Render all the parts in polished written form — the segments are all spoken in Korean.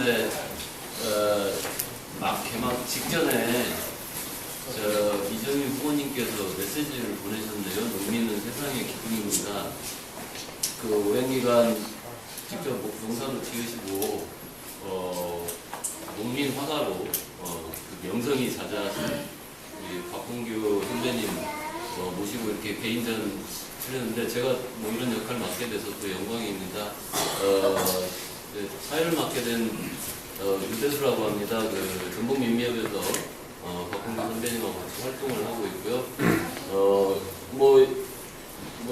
하는데 막 개막 직전에 이정희 후보님께서 메시지를 보내셨네요. 농민은 세상의 기쁨입니다. 그 오랜 기간 직접 농사도 지으시고 농민 화가로 그 명성이 자자하신 우리 박홍규 선배님 모시고 이렇게 개인전 치르는데 제가 뭐 이런 역할을 맡게 돼서 또 영광입니다. 사회를 맡게 된 유대수라고 합니다. 그 전북민미협에서 박홍규 선배님하고 같이 활동을 하고 있고요. 뭐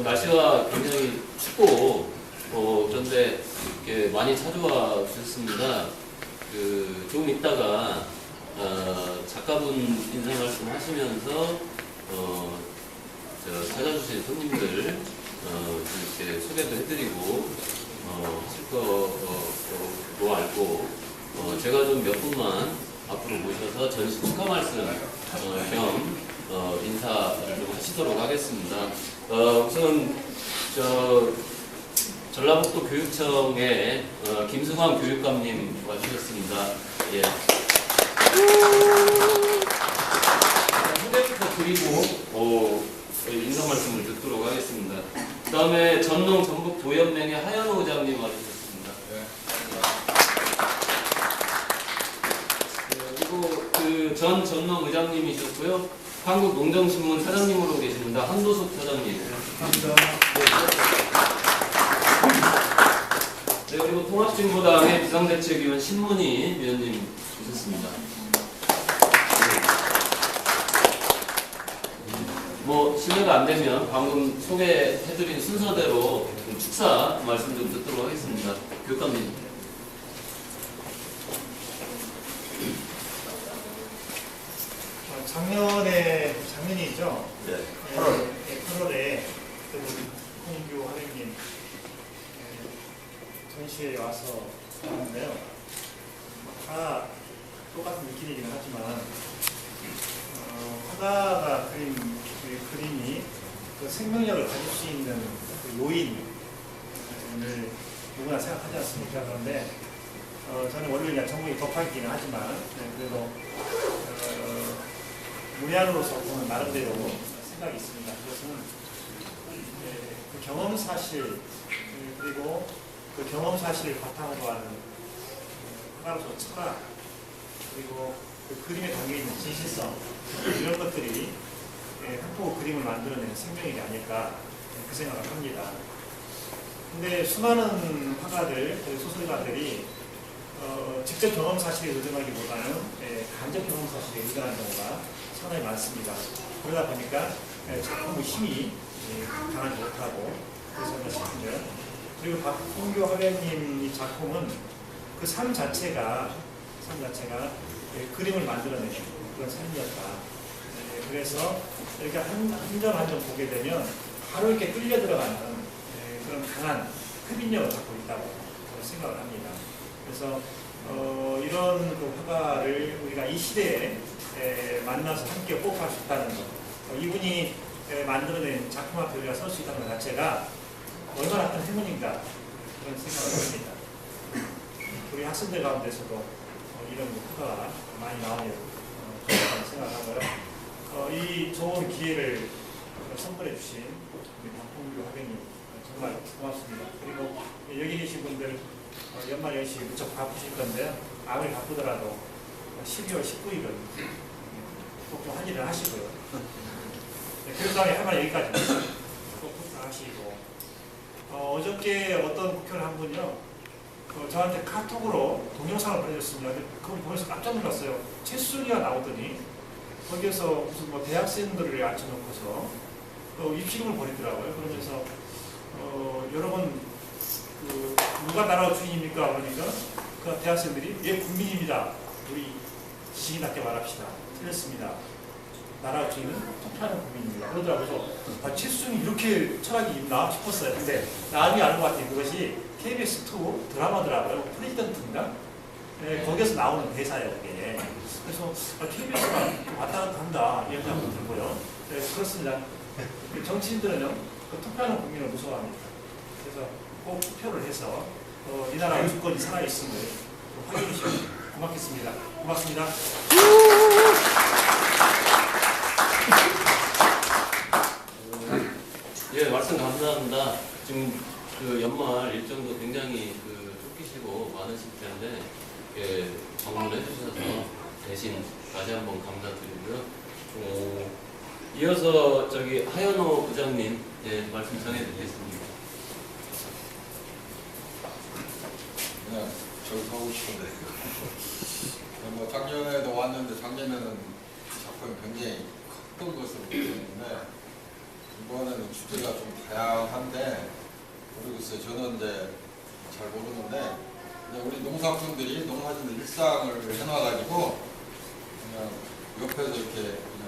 날씨가 굉장히 춥고 그런데 이렇게 많이 찾아와 주셨습니다. 조금 있다가 작가분 인사 말씀 하시면서 찾아주신 손님들 이렇게 소개도 해드리고 하실 거로 알고 제가 좀 몇 분만 앞으로 모셔서 전시 축하 말씀 겸 인사를 좀 하시도록 하겠습니다. 우선 전라북도 교육청의 김승환 교육감님 와주셨습니다. 예. 후배부터 드리고 인사 말씀을 듣도록 하겠습니다. 그 다음에 전농 전북 도연맹의 하현우 의장님 와주셨습니다. 그리고 전 전농 의장님이셨고요. 한국농정신문 사장님으로 계십니다. 한도숙 사장님. 감사합니다. 네, 그리고 통합진보당의 비상대책위원 신문희 위원님 오셨습니다. 뭐 실례가 안 되면 방금 소개해드린 순서대로 축사 말씀 좀 듣도록 하겠습니다. 교육감님. 작년이죠. 네. 8월에 홍규 화백님 전시회에 와서 봤는데요. 다 똑같은 느낌이긴 하지만 화가가 그린 그림이 그 생명력을 가질 수 있는 그 요인을 누구나 생각하지 않습니까? 그런데 저는 원래 그냥 전공이 법학이긴 하지만 그래도 문양으로서 보면 나름대로 생각이 있습니다. 그것은 그 경험 사실 그리고 그 경험 사실을 바탕으로 하는 화가로서 철학 그리고 그 그림에 담겨있는 진실성 이런 것들이 한 폭의 그림을 만들어내는 생명력이 아닐까 그 생각을 합니다. 근데 수많은 화가들, 소설가들이 직접 경험 사실에 의존하기보다는 간접 경험 사실에 의존하는 경우가 상당히 많습니다. 그러다 보니까 작품의 힘이 강하지 못하고 그래서 싶은데요. 그리고 박홍규 화백님 이 작품은 그 삶 자체가 그림을 만들어내는 그런 삶이었다. 그래서 이렇게 한 점 한 점 보게 되면 바로 이렇게 끌려 들어가는 그런 강한 흡인력을 갖고 있다고 생각을 합니다. 그래서 이런 그 화가를 우리가 이 시대에 만나서 함께 뽑을 수 있다는 것, 이분이 만들어낸 작품 앞에 우리가 설 수 있다는 것 자체가 얼마나 큰 행운인가 그런 생각을 합니다. 우리 학생들 가운데서도 이런 화가가 많이 나오면 좋다고 생각하고요. 이 좋은 기회를 선물해 주신 우리 박홍규 화백님 정말 고맙습니다. 그리고 여기 계신 분들 연말 연시 무척 바쁘실 건데요. 아무리 바쁘더라도 12월 19일은 꼭 한 일을 하시고요. 교육감이 할 말 여기까지입니다. 꼭 하시고 어저께 어떤 국회의원 한 분이요 저한테 카톡으로 동영상을 보내줬습니다. 그걸 보면서 깜짝 놀랐어요. 최수준이가 나오더니 거기에서 무슨 뭐 대학생들을 앉혀놓고서 입시름을 벌이더라고요. 그러면서 여러분 누가 나라 주인입니까? 그러니까 그 대학생들이 예 국민입니다. 우리 지식인답게 말합시다. 틀렸습니다. 나라 주인은 투표하는 국민입니다. 그러더라고요. 최수준이 이렇게 철학이 있나 싶었어요. 근데 나중에 알고 봤더니 그것이 KBS2 드라마더라고요. 프레지던트인가? 거기에서 나오는 대사예요. 그게. 그래서 KBS가 왔다 갔다 한다 이런 생각도 들고요. 그렇습니다. 정치인들은요 그 투표하는 국민을 무서워합니다. 그래서 꼭 투표를 해서 이 나라 주권이 살아있음을 확인시키고 고맙겠습니다. 고맙습니다. 예, 말씀 감사합니다. 지금 그 연말 일정도 굉장히 쫓기시고 많으실 텐데, 예, 방문해 주셔서 대신 다시 한번 감사드리고요. 이어서 저기 하현호 부장님, 예, 말씀 전해드리겠습니다. 그냥 저기서 하고 싶은데 뭐 작년에도 왔는데 작년에는 작품이 굉장히 컸던 것으로 보이는데 이번에는 주제가 좀 다양한데 모르겠어요. 저는 이제 잘 모르는데 그냥 우리 농사꾼들이 농사짓는 일상을 해놔가지고 그냥 옆에서 이렇게 그냥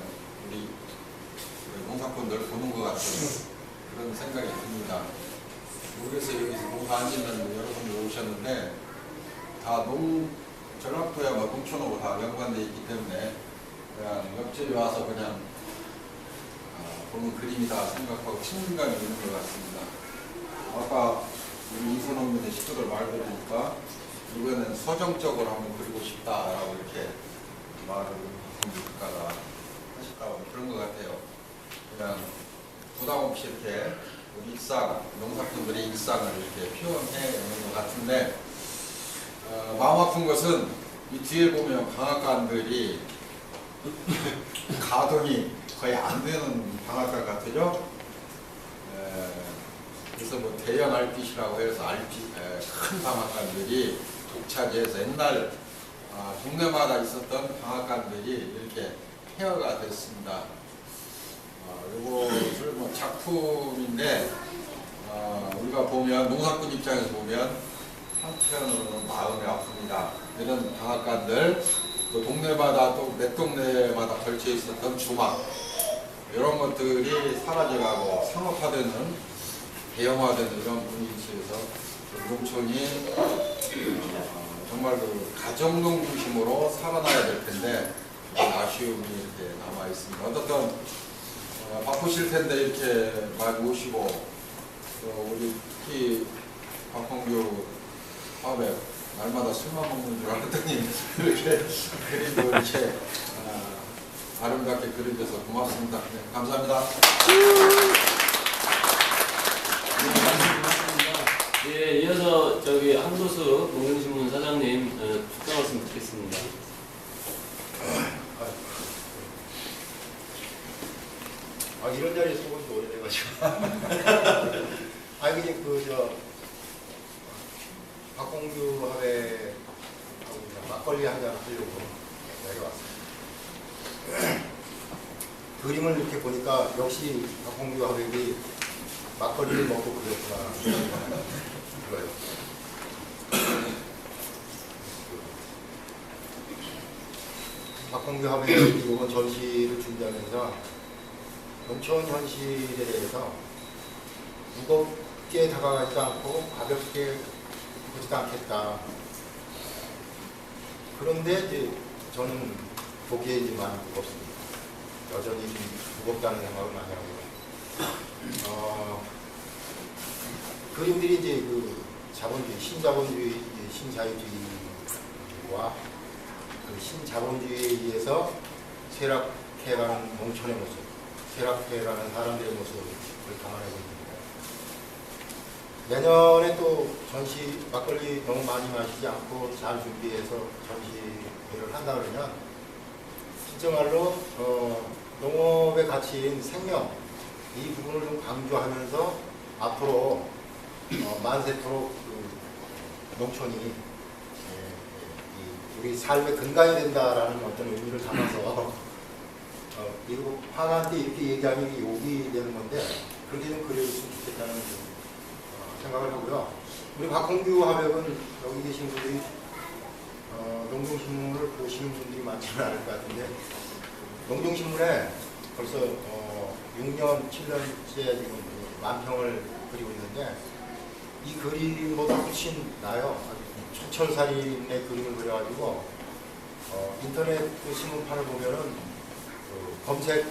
우리 농사꾼들 보는 것 같은 그런 생각이 듭니다. 모르겠어요. 여기서 농사 안 짓는 여러분들 오셨는데 다 전라도야 뭐 농촌하고 다 연관되어 있기 때문에 그냥 옆집에 와서 그냥 보는 그림이다 생각하고 친근감이 있는 것 같습니다. 아까 우리 이선홍님의 식구들 말 들으니까 이번엔 서정적으로 한번 그리고 싶다라고 이렇게 말을 작가가 하셨다고 그런 것 같아요. 그냥 부담 없이 이렇게 일상, 농사꾼들의 일상을 이렇게 표현해 오는 것 같은데 마음 아픈 것은 이 뒤에 보면 방앗간들이 가동이 거의 안 되는 방앗간 같으죠? 그래서 뭐 대형 알빛이라고 해서 큰 방앗간들이 독차지해서 옛날 동네마다 있었던 방앗간들이 이렇게 폐허가 됐습니다. 이것을 뭐 작품인데 우리가 보면 농사꾼 입장에서 보면 한편으로는 마음이 아픕니다. 이런 방앗간들 또 동네마다 또 몇 동네마다 걸쳐 있었던 주막 이런 것들이 사라져가고 상업화되는 대형화되는 이런 분위기 속에서 농촌이 정말 그 가정농 중심으로 살아나야 될 텐데 아쉬움이 이렇게 남아 있습니다. 어떻든 바쁘실 텐데 이렇게 많이 오시고 또 우리 특히 박홍규 화백 날마다 술만 먹는 줄 알았더니 이렇게 그림도 이렇게 아름답게 그려줘서 고맙습니다. 네, 감사합니다. 예, 이어서 저기 한도수 농경신문 사장님 축하 말씀 듣겠습니다. 이런 자리에 서본 지 오래돼가지고. 그냥 박홍규 화백하고 막걸리 한잔 하려고 내려왔어요. 그림을 이렇게 보니까 역시 박홍규 화백이 막걸리를 먹고 그랬구나. 그거요. 박홍규 화백이 이번 전시를 준비하면서 농촌 현실에 대해서 무겁게 다가가지 않고 가볍게 보지도 않겠다. 그런데 이제 저는 보기에 이제 많이 무겁습니다. 여전히 좀 무겁다는 생각을 많이 하고요. 그림들이 이제 그 자본주의, 신자본주의, 신자유주의와 그 신자본주의에 의해서 쇠락해가는 농촌의 모습, 쇠락해가는 사람들의 모습을 담아내고 있습니다. 내년에 또 전시 막걸리 너무 많이 마시지 않고 잘 준비해서 전시를 한다 그러면 진짜 말로 농업의 가치인 생명 이 부분을 좀 강조하면서 앞으로 만세토록 그 농촌이 우리 삶의 근간이 된다라는 어떤 의미를 담아서 이거 화나한테 이렇게 얘기하면 욕이 되는 건데 그렇게 좀 그려줬으면 좋겠다는 생각을 하고요. 우리 박홍규 화백은 여기 계신 분들이 농경신문을 보시는 분들이 많지는 않을 것 같은데 농경신문에 벌써 6년, 7년째 지금 만평을 그리고 있는데 이 그림보다 훨씬 나요. 촌철살인의 그림을 그려가지고 인터넷 그 신문판을 보면은 검색 1,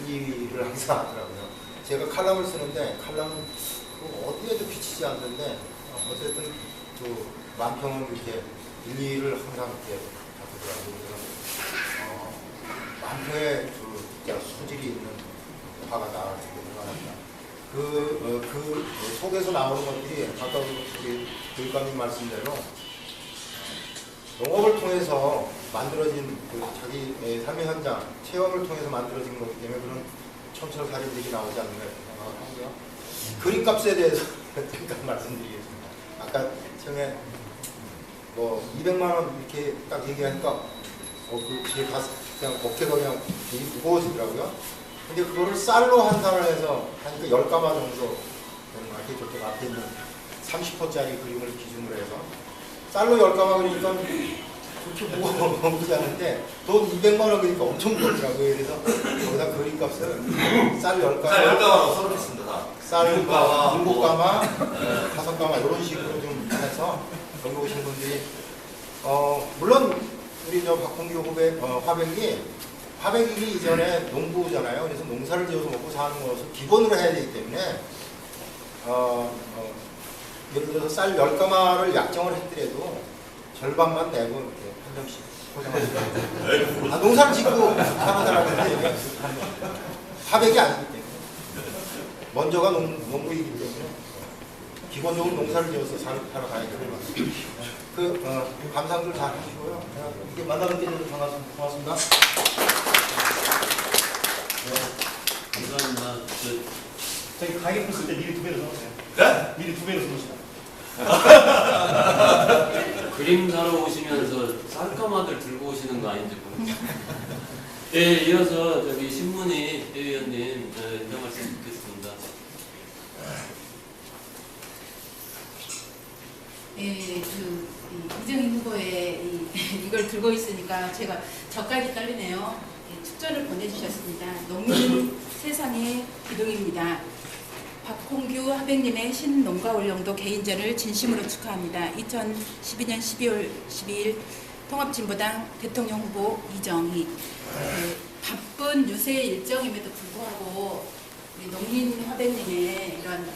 2위를 항상 하더라고요. 제가 칼럼을 쓰는데 칼럼은 어디에도 비치지 않는데 어쨌든 그 만평을 이렇게 일일을 항상 이렇게 잡더라고요. 그래서 만표의 그 진짜 소질이 있는 화가다 이렇게 생각합니다. 그 속에서 나오는 것들이 아까 우리 교육감님 말씀대로 농업을 통해서 만들어진 그 자기 삶의 현장 체험을 통해서 만들어진 거기 때문에 그런 촌철살인들이 나오지 않는가 생각을 하고요. 그림값에 대해서 잠깐 말씀드리겠습니다. 아까 처음에 뭐 200만 원 이렇게 딱 얘기하니까 그 뒤에 가서 그냥 어깨가 그냥 되게 무거워지더라고요. 근데 그거를 쌀로 환산을 해서 하니까 10가마 정도 되는 것 같아요. 저쪽 앞에 있는 30호짜리 그림을 기준으로 해서 쌀로 10가마 그리니까 그렇게 무거우지 않은데 돈 200만 원 그러니까 엄청 무겁더라고요. 그래서 거기다 그림값을 쌀 10가마 쌀 10가마로 써놓겠습니다. 쌀 10가마, 7가마, 5가마 이런 식으로 좀 해서 여기 오신 분들이 물론 우리 저 박홍규 후배 화백이 이전에 농부잖아요. 그래서 농사를 지어서 먹고 사는 것을 기본으로 해야 되기 때문에 예를 들어서 쌀 10가마를 약정을 했더라도 절반만 내고 이렇게 한 점씩 포장하시고 농사를 짓고 사는 사람인데 화백이 아니기 때문에 먼저가 농부이기 때문에 기본적으로 농사를 지어서 살아 가야 되는 감상들 잘 하시고요. 이렇게 만나뵙게 돼서 고맙습니다. 네, 감사합니다. 저희 가격표 쓸 때 미리 2배로 써놓으세요. 네? 미리 2배로 써놓으시다. 그림 사러 오시면서 쌀가마들 들고 오시는 거 아닌지 모르겠어요. 예, 이어서 저기 신문희 대의원님 인사 말씀 듣겠습니다. 예, 이정희 후보의 이걸 들고 있으니까 저까지 떨리네요. 예, 축전을 보내주셨습니다. 농민 세상의 기둥입니다. 박홍규 하백님의 신농가울령도 개인전을 진심으로 축하합니다. 2012년 12월 12일 통합진보당 대통령 후보 이정희. 바쁜 유세 일정임에도 불구하고 우리 농민 화백님의 이런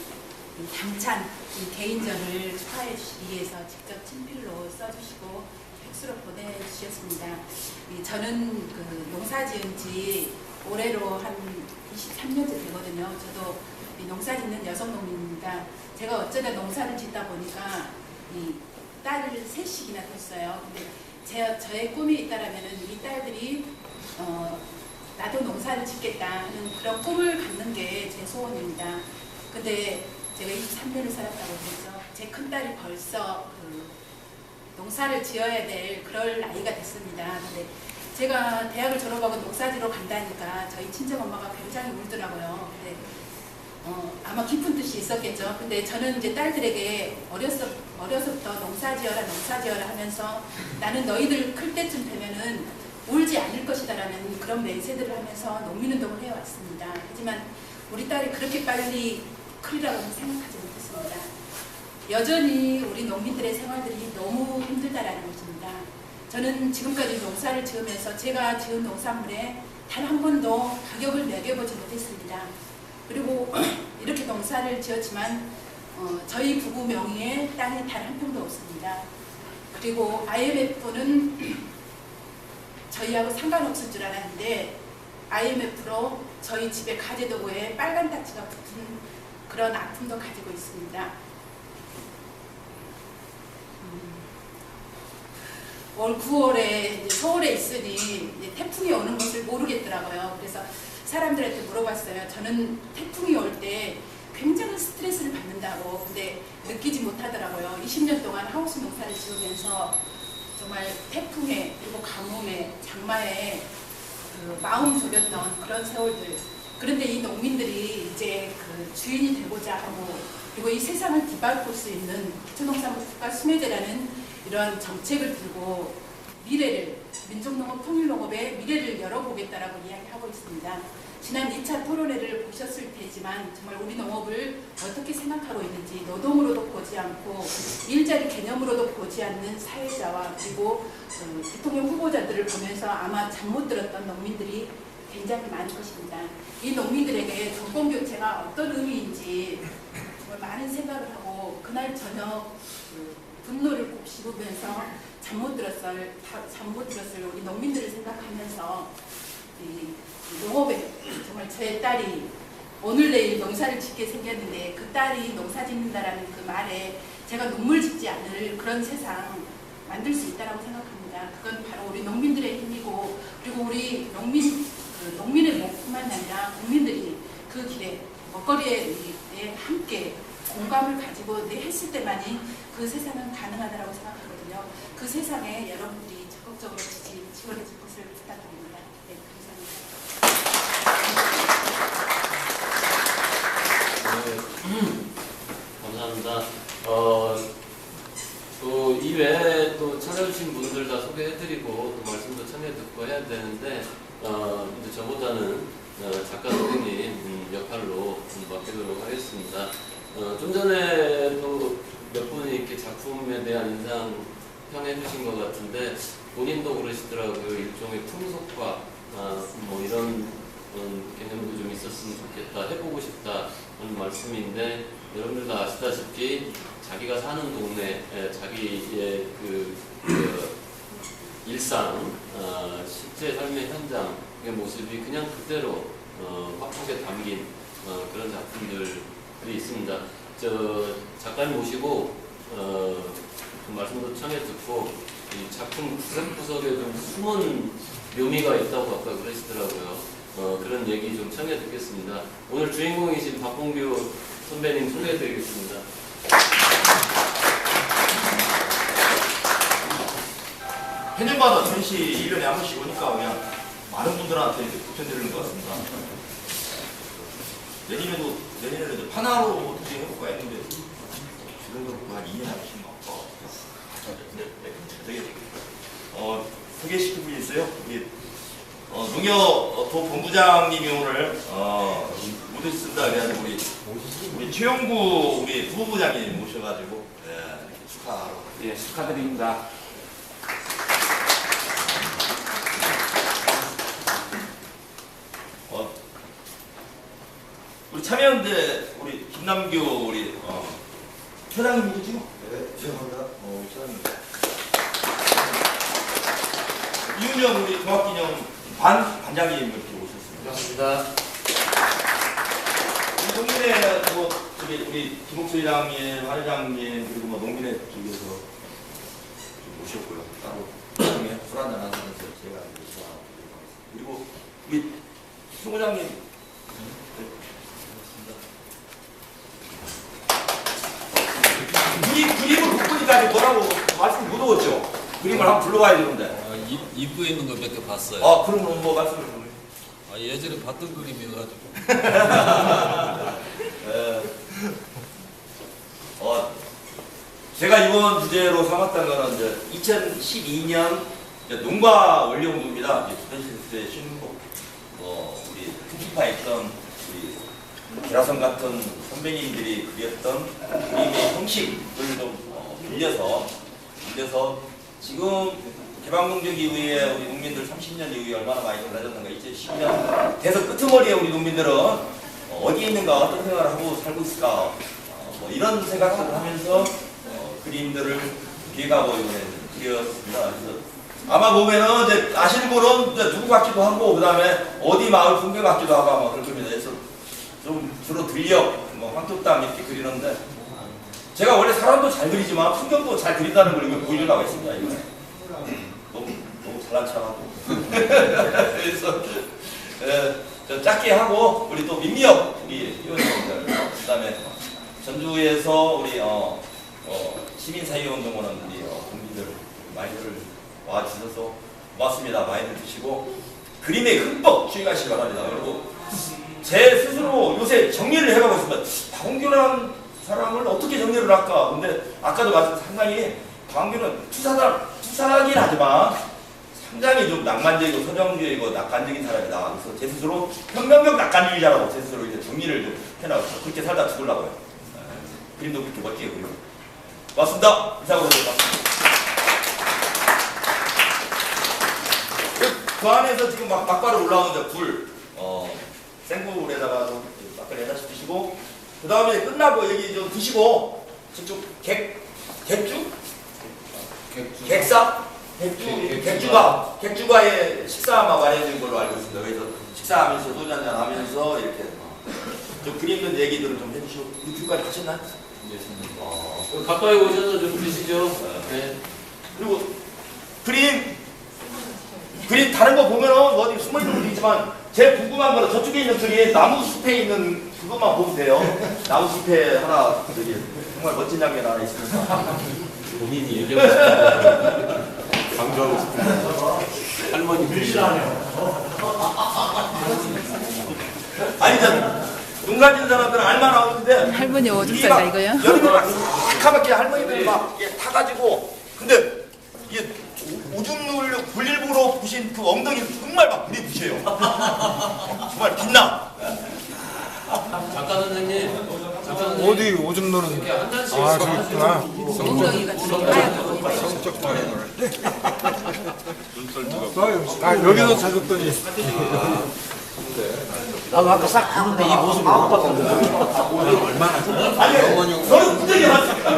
당찬 개인전을 축하해 주시기 위해서 직접 친필로 써주시고 팩스로 보내주셨습니다. 저는 농사 지은 지 올해로 한 23년째 되거든요. 저도 농사 짓는 여성 농민입니다. 제가 어쩌다 농사를 짓다 보니까 이 딸을 셋씩이나 뒀어요. 근데 저의 꿈이 있다라면 이 딸들이 나도 농사를 짓겠다 하는 그런 꿈을 갖는 게 제 소원입니다. 근데 제가 23년을 살았다고 그랬죠. 제 큰딸이 벌써 농사를 지어야 될 그럴 나이가 됐습니다. 근데 제가 대학을 졸업하고 농사지러 간다니까 저희 친정엄마가 굉장히 울더라고요. 근데 아마 깊은 뜻이 있었겠죠. 근데 저는 이제 딸들에게 어려서부터 농사 지어라 하면서 나는 너희들 클 때쯤 되면은 울지 않을 것이다라는 그런 맹세들을 하면서 농민운동을 해왔습니다. 하지만 우리 딸이 그렇게 빨리 클이라고는 생각하지 못했습니다. 여전히 우리 농민들의 생활들이 너무 힘들다라는 것입니다. 저는 지금까지 농사를 지으면서 제가 지은 농산물에 단 한 번도 가격을 매겨보지 못했습니다. 그리고 이렇게 농사를 지었지만 저희 부부 명의의 땅이 단 한 평도 없습니다. 그리고 IMF는 저희하고 상관없을 줄 알았는데 IMF로 저희 집에 가재도구에 빨간 딱지가 붙은 그런 아픔도 가지고 있습니다. 올 9월에 서울에 있으니 태풍이 오는 것을 모르겠더라고요. 그래서 사람들한테 물어봤어요. 저는 태풍이 올 때 굉장히 스트레스를 받는다고. 근데 느끼지 못하더라고요. 20년 동안 하우스 농사를 지으면서 정말 태풍에 그리고 가뭄에 장마에 마음 졸였던 그런 세월들. 그런데 이 농민들이 이제 주인이 되고자 하고 그리고 이 세상을 뒤바꿀 수 있는 기초농산물 국가 수매제라는 이런 정책을 들고 미래를 민족농업 통일농업의 미래를 열어보겠다라고 이야기하고 있습니다. 지난 2차 토론회를 보셨을 테지만 정말 우리 농업을 어떻게 생각하고 있는지 노동으로도 보지 않고 일자리 개념으로도 보지 않는 사회자와 그리고 대통령 후보자들을 보면서 아마 잠 못 들었던 농민들이 굉장히 많을 것입니다. 이 농민들에게 정권교체가 어떤 의미인지 정말 많은 생각을 하고 그날 저녁 분노를 곱씹으면서 잠 못 들었을 우리 농민들을 생각하면서 이 농업에 정말 제 딸이 오늘 내일 농사를 짓게 생겼는데 그 딸이 농사 짓는다라는 그 말에 제가 눈물 짓지 않을 그런 세상 만들 수 있다라고 생각합니다. 그건 바로 우리 농민들의 힘이고, 그리고 우리 농민의 목뿐만 아니라 국민들이 그 길에 먹거리에 함께 공감을 가지고 했을 때만이 그 세상은 가능하다라고 생각하거든요. 그 세상에 여러분들이 적극적으로 지원해 줄 것을 부탁드립니다. 네, 감사합니다. 감사합니다. 또 이외에 또 찾아주신 분들 다 소개해드리고 또 말씀도 참여 듣고 해야 되는데 이제 저보다는 작가 선생님 역할로 맡기도록 하겠습니다. 좀 전에도 몇 분이 이렇게 작품에 대한 인상 평해주신 것 같은데 본인도 그러시더라고요. 일종의 풍속과 뭐 이런 개념도 좀 있었으면 좋겠다, 해보고 싶다 하는 말씀인데, 여러분들 다 아시다시피 자기가 사는 동네, 자기의 그 일상, 실제 삶의 현장의 모습이 그냥 그대로 확하게 담긴 그런 작품들이 있습니다. 저 작가님 모시고 좀 말씀도 청해 듣고 이 작품 구석구석에 좀 숨은 묘미가 있다고 아까 그러시더라고요. 그런 얘기 좀 청해 듣겠습니다. 오늘 주인공이신 박봉규 선배님 소개해 드리겠습니다. 해년마다 전시 1년에 한 번씩 오니까 그냥 많은 분들한테 추천드리는 것 같습니다. 내년에도 하나로 어떻게 해볼까 했는데 지금도 한 2년 하신 것 같고. 소개시킬 분이 있어요. 우리 농협 본부장님이 오늘 무대 쓴다 그래가지고 우리 최영구 우리 부부장님 모셔가지고 축하하러. 예, 축하드립니다. 우리 참여연대 우리 김남규 우리 회장님이죠? 네, 죄송합니다. 회장님. 이윤영 우리 종합기념 반장님 이렇게 오셨습니다. 반갑습니다. 우리 농민의 우리 김옥수 회장님, 한 회장님 그리고 농민의 쪽에서 오셨고요. 따로 나중에 술 한잔 하면서 제가 그리고 우리 송 회장님. 그림을 못 보니까 뭐라고 말씀 못 얻었죠? 그림을 한번 불러봐야 되는데. 입구에 있는 거 몇 개 봤어요. 그럼 뭐 말씀을 좀. 예전에 봤던 그림이어가지고. 제가 이번 주제로 삼았던 거는 이제 2012년 농가 원료운동입니다. 조선시대 신국 우리 특기파 있던 우리 기라성 같은 선배님들이 그렸던 그림의 형식을 좀 빌려서 지금 개방공정 이후에 우리 농민들 30년 이후에 얼마나 많이 달라졌는가. 2010년 대선 끄트머리에 우리 농민들은 어디에 있는가, 어떤 생각을 하고 살고 있을까, 뭐 이런 생각을 하면서 그림들을 기획하고 그렸습니다. 그래서 아마 보면은 이제 아시는 분은 누구 같기도 하고, 그 다음에 어디 마을 풍경 같기도 하고 아마 그럴 겁니다. 그래서 좀 주로 들녘, 황토땅 이렇게 그리는데, 제가 원래 사람도 잘 그리지만 풍경도 잘 그린다는 걸 이거 보여주려고 했습니다. 이번에. 너무 잘난 척하고. 그래서 좀 짧게 하고, 우리 또 민미업 우리 회원님들, 그 다음에 전주에서 우리 시민사회운동하는 우리 국민들 많이들 와주셔서 고맙습니다. 많이들 드시고 그림에 흠뻑 취해가시기 바랍니다. 그리고 제 스스로 요새 정리를 해가고 있습니다. 박홍규라는 사람을 어떻게 정리를 할까? 근데 아까도 말씀드린 상당히 박홍규는 투사하긴 하지만 상당히 좀 낭만적이고 서정적이고 낙관적인 사람이다. 그래서 제 스스로 혁명적 낙관주의자라고 제 스스로 이제 정리를 좀 해나가고 그렇게 살다 죽으려고요. 그림도 그렇게 멋지게 그리고 고맙습니다. 이상으로 고맙습니다. 그 안에서 지금 막바로 올라오는데 생굴에다가 좀 막바로 해다시 드시고, 그 다음에 끝나고 여기 좀 드시고 저쪽 객주 객사? 객주가의 식사만 마련된 걸로 알고 있습니다. 그래서 식사하면서 소주 한잔 하면서 이렇게 좀 그림된 얘기들을 좀 해주시고 뷰까지 하셨나요? 가까이 오셔서 좀 드시죠. 네. 그리고 그림 다른 거 보면은 어디 숨어 있는 것도 있지만 제일 궁금한 거는 저쪽에 있는 그림 나무 숲에 있는 그것만 보면 돼요. 나무 숲에 하나 저기 정말 멋진 장면 하나 있습니다. 본인이 얘기하고 강조하고 싶은 할머니 아니 농사 짓는 사람들은 알만 하는데 할머니 오줌 쌀다 이거요? 여름에 막 시커멓게 할머니들이 막 이렇게 타가지고 근데 이게 오줌을 볼일보러 부신 그 엉덩이 정말 막 불이 부셔요. 정말 빛나. 작가 선생님 어디 오줌 누는 이렇게 한 잔씩 아 저기 있구나. 엉덩이가 좀 하얗고 성적 발현을. 아 여기서 찾았더니 아까 싹 봤는데 이 모습을 못 봤거든요. 아니, 저는 분명히 봤습니다.